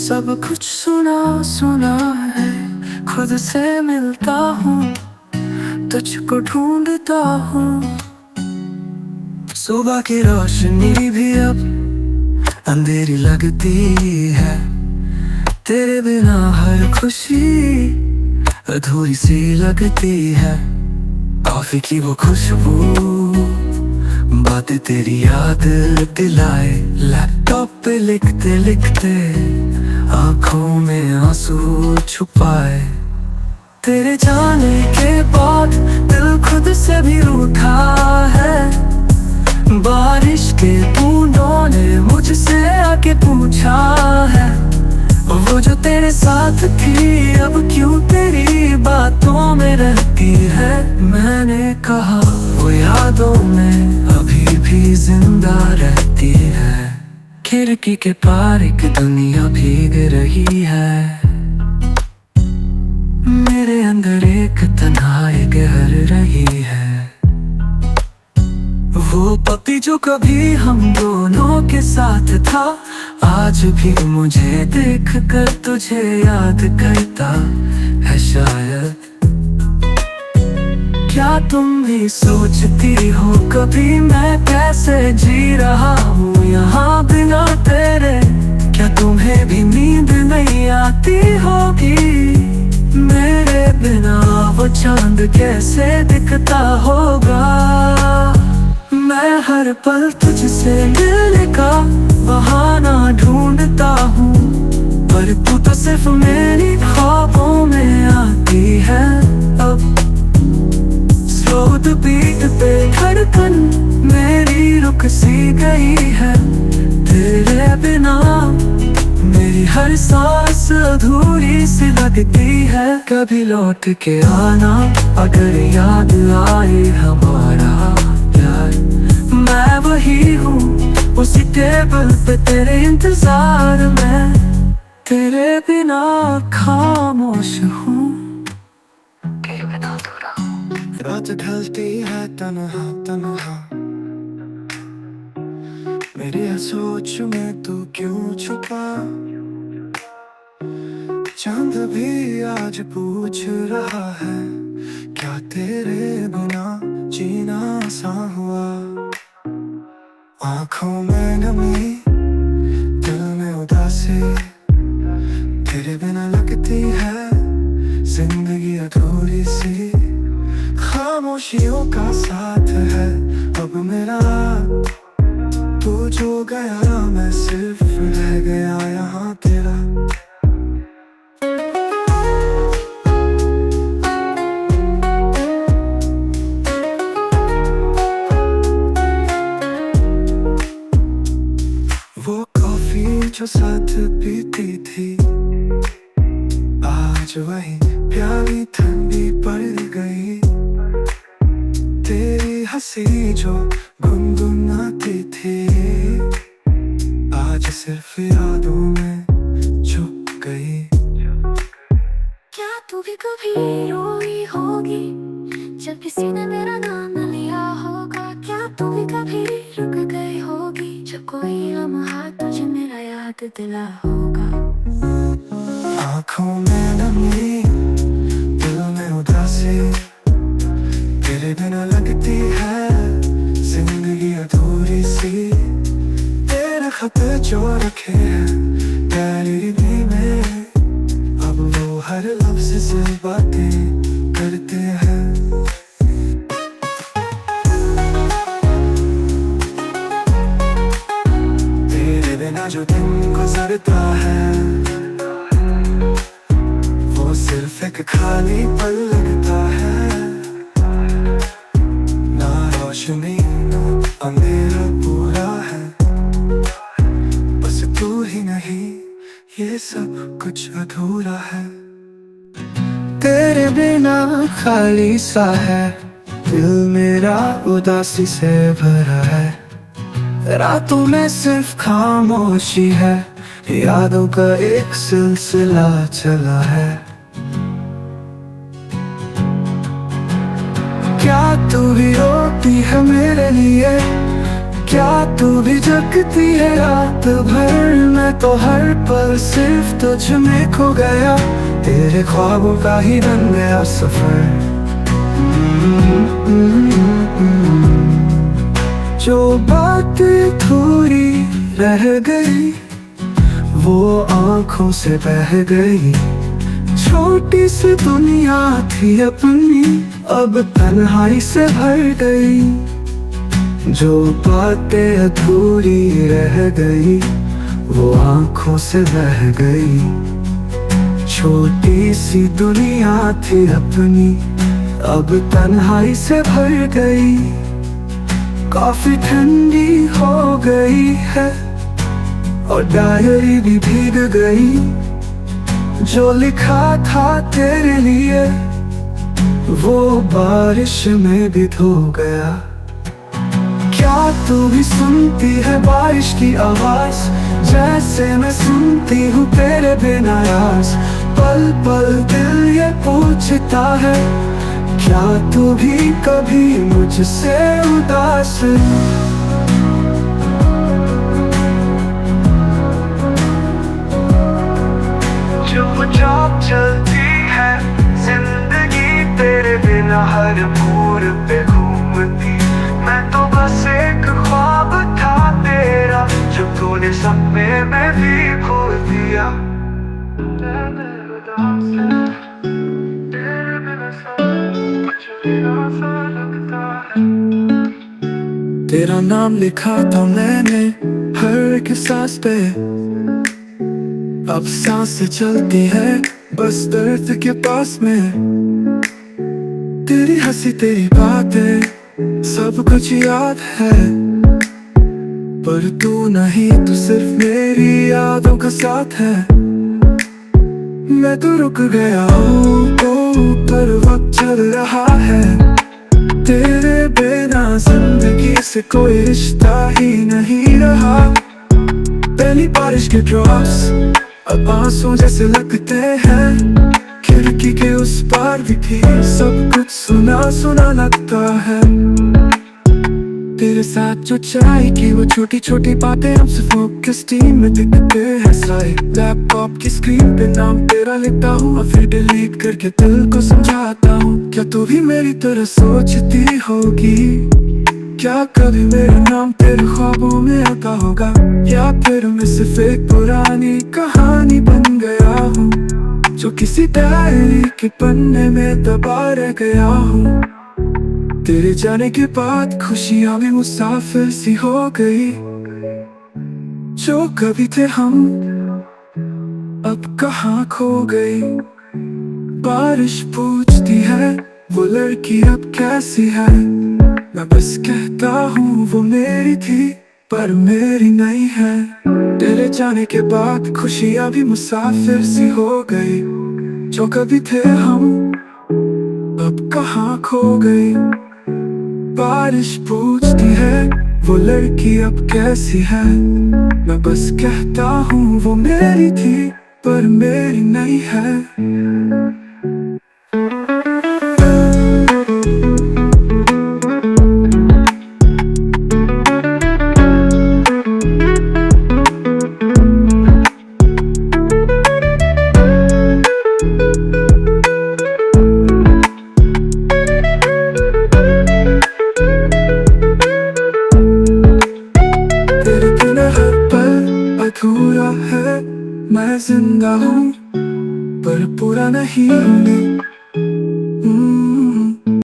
सब कुछ सुना सुना है, खुद से मिलता हूँ, तुझको ढूंढता हूँ। सुबह की रोशनी भी अब अंधेरी लगती है, तेरे बिना हर खुशी अधूरी सी लगती है। कॉफी की वो खुशबू, बातें तेरी याद दिलाए, लैपटॉप पे लिखते लिखते आंखों में आंसू छुपाए। तेरे जाने के बाद दिल खुद से भी रूठा है, बारिश के बूंदों ने मुझसे आके पूछा है, वो जो तेरे साथ थी अब क्यों तेरी बातों में रहती है। मैंने कहा वो यादों में अभी भी जिंदा रहती है। खिड़की के पार एक दुनिया भीग रही है, मेरे अंदर एक तन्हाई गहर रही है। वो पपी जो कभी हम दोनों के साथ था, आज भी मुझे देख कर तुझे याद करता है शायद। क्या तुम भी सोचती हो कभी मैं कैसे जी रहा हूँ यहाँ बिना तेरे? क्या तुम्हें भी नींद नहीं आती होगी? मेरे बिना वो चांद कैसे दिखता होगा? मैं हर पल तुझसे मिलने का बहाना ढूंढता हूँ, पर तू तो सिर्फ मेरी ख्वाबों में आती है। अब स्लो द बीट पे धड़कन मेरी रुक सी गई है, तेरे बिना मेरी हर सांस अधूरी सी लगती है। कभी लौट के आना अगर याद आए हमारा प्यार, मैं वही हूँ उसी टेबल पे तेरे इंतजार में, तेरे बिना खामोश हूँ। रात ढलती है तन्हा तन्हा, मेरी हर सोच में तू क्यों छुपा? चांद भी आज पूछ रहा है, क्या तेरे बिना जीना आसान हुआ? आँखों में नमी, दिल में उदासी, तेरे बिना लगती है जिंदगी अधूरी सी। खामोशियों का साथ है अब मेरा, तू जो गया मैं सिर्फ रह गया यहाँ तेरा। वो कॉफी जो साथ पीती थी, आज वही प्याली ठंडी पड़ गई। तेरी हंसी जो गुनगुनाती थी, आज सिर्फ यादों में छुप गई। क्या तू भी कभी रोई होगी जब किसी ने मेरा नाम लिया होगा? क्या तू भी कभी रुक गई होगी जब कोई लम्हा तुझे मेरा याद दिला होगा? आँखों में नमी, दिल में उदासी, तेरे बिना लगती है जिंदगी अधूरी सी। तेरे खत जो रखे हैं डायरी में, अब वो हर लफ्ज़ से बातें करते हैं। तेरे बिना जो दिन गुजरता है, वो सिर्फ एक खाली पल लगता है। ना रोशनी ना अंधेरा पूरा है, बस तू ही नहीं ये सब कुछ अधूरा है। तेरे बिना खाली सा है, दिल मेरा उदासी से भरा है। रातों में सिर्फ खामोशी है, यादों का एक सिलसिला चला है। क्या तू भी रोती है मेरे लिए? क्या तू भी जगती है रात भर, मैं तो हर पल सिर्फ तुझ में खो गया, तेरे ख्वाबों का ही बन गया सफर। जो बातें थोड़ी रह गई वो आंखों से बह गई, छोटी सी दुनिया थी अपनी अब तन्हाई से भर गई। जो बातें अधूरी रह गई वो आंखों से बह गई, छोटी सी दुनिया थी अपनी अब तन्हाई से भर गई। काफी ठंडी हो गई है और डायरी भी भीग गई, जो लिखा था तेरे लिए वो बारिश में भी धो गया। क्या तू भी सुनती है बारिश की आवाज, जैसे मैं सुनती हूँ तेरे बिना यार। पल पल दिल ये पूछता है, क्या तू भी कभी मुझसे उदास। चुपचाप चलती है जिंदगी तेरे बिना, हर मोड़ पे घूमती मैं तो बस एक ख्वाब था तेरा, जो तूने सपने में भी खो दिया। तेरे बिना सब कुछ सा लगता है। तेरा नाम लिखा था मैंने हर एक सांस पे, अब सांसें चलती है बस दर्द के पास में। तेरी हंसी तेरी बातें सब कुछ याद है, पर तू नहीं, तू सिर्फ मेरी यादों का साथ है। मैं तो रुक गया हूँ पर वक्त चल रहा है, तेरे बिना जिंदगी से कोई रिश्ता ही नहीं रहा। पहली बारिश के ड्रॉप्स अब आंसू जैसे लगते हैं, खिड़की के उस पार भी थी सब कुछ सुना सुना लगता है। तेरे साथ जो चाय की वो छोटी छोटी बातें अब सिर्फ फोकस टीम में दिखते हैं साए। लैपटॉप की स्क्रीन पे नाम तेरा लिखता हूँ और फिर डिलीट करके दिल को समझाता हूँ। क्या तू भी मेरी तरह सोचती होगी, क्या कभी मेरा नाम तेरे ख्वाबों में आता होगा, या फिर मैं सिर्फ एक पुरानी कहानी बन गया हूँ, जो किसी डायरी के पन्ने में दबा रह गया हूँ। तेरे जाने के बाद खुशियाँ भी मुसाफिर सी हो गई, जो कभी थे हम अब कहाँ खो गई। बारिश पूछती है वो लड़की अब कैसी है, मैं बस कहता हूँ वो मेरी थी पर मेरी नहीं है। तेरे जाने के बाद खुशियाँ भी मुसाफिर सी हो गई, जो कभी थे हम अब कहाँ खो गई। बारिश पूछती है वो लड़की अब कैसी है, मैं बस कहता हूँ वो मेरी थी पर मेरी नहीं है। अधूरा है मैं जिंदा हूँ पर पूरा नहीं हूँ।